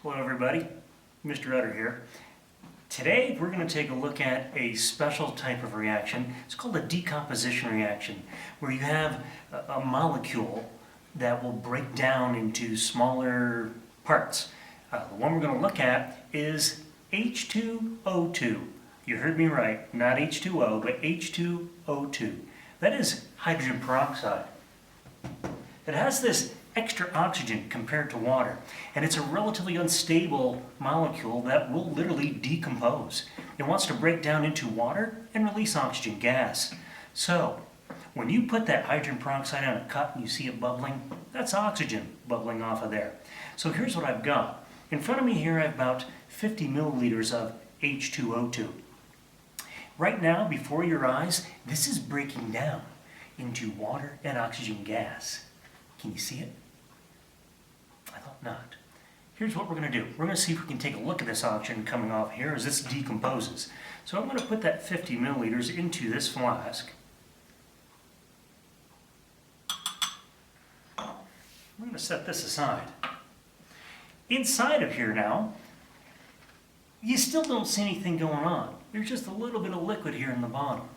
Hello everybody, Mr. Utter here. Today we're going to take a look at a special type of reaction. It's called a decomposition reaction, where you have a molecule that will break down into smaller parts. The one we're going to look at is H2O2. You heard me right, not H2O, but H2O2. That is hydrogen peroxide. It has this extra oxygen compared to water, and it's a relatively unstable molecule that will literally decompose. It wants to break down into water and release oxygen gas. So, when you put that hydrogen peroxide on a cup and you see it bubbling, that's oxygen bubbling off of there. So here's what I've got. In front of me here I have about 50 milliliters of H2O2. Right now, before your eyes, this is breaking down into water and oxygen gas. Can you see it? I thought not. Here's what we're going to do. We're going to see if we can take a look at this oxygen coming off here as this decomposes. So I'm going to put that 50 milliliters into this flask. We're going to set this aside. Inside of here now, you still don't see anything going on. There's just a little bit of liquid here in the bottom.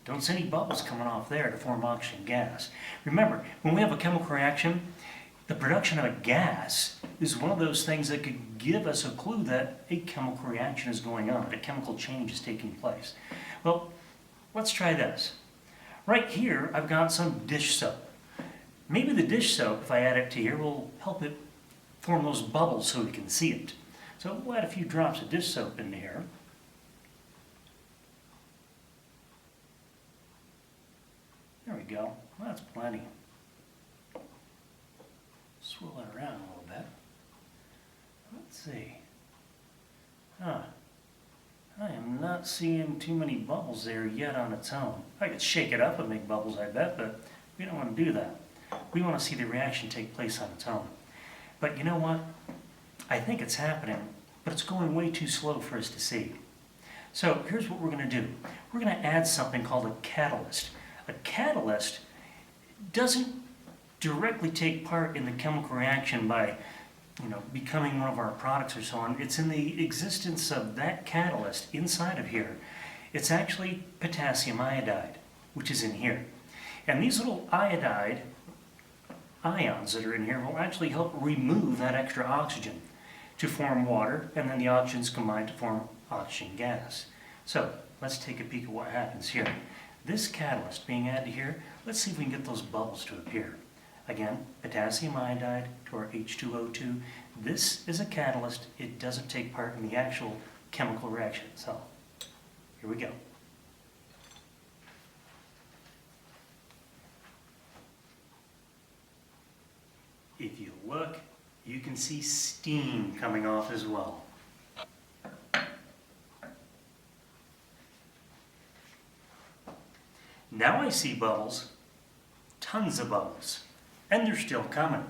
Don't see any bubbles coming off there to form oxygen gas. Remember, when we have a chemical reaction, the production of a gas is one of those things that could give us a clue that a chemical reaction is going on, that a chemical change is taking place. Well, let's try this. Right here, I've got some dish soap. Maybe the dish soap, if I add it to here, will help it form those bubbles so we can see it. So we'll add a few drops of dish soap in here. There we go. Well, that's plenty. Swirl it around a little bit. Let's see. I am not seeing too many bubbles there yet on its own. I could shake it up and make bubbles, I bet, but we don't want to do that. We want to see the reaction take place on its own. But you know what? I think it's happening, but it's going way too slow for us to see. So here's what we're going to do. We're going to add something called a catalyst. A catalyst doesn't directly take part in the chemical reaction by, becoming one of our products or so on. It's in the existence of that catalyst inside of here. It's actually potassium iodide, which is in here. And these little iodide ions that are in here will actually help remove that extra oxygen to form water, and then the oxygens combine to form oxygen gas. So let's take a peek at what happens here. This catalyst being added here, let's see if we can get those bubbles to appear. Again, potassium iodide to our H2O2. This is a catalyst. It doesn't take part in the actual chemical reaction itself. Here we go. If you look, you can see steam coming off as well. Now I see bubbles, tons of bubbles, and they're still coming.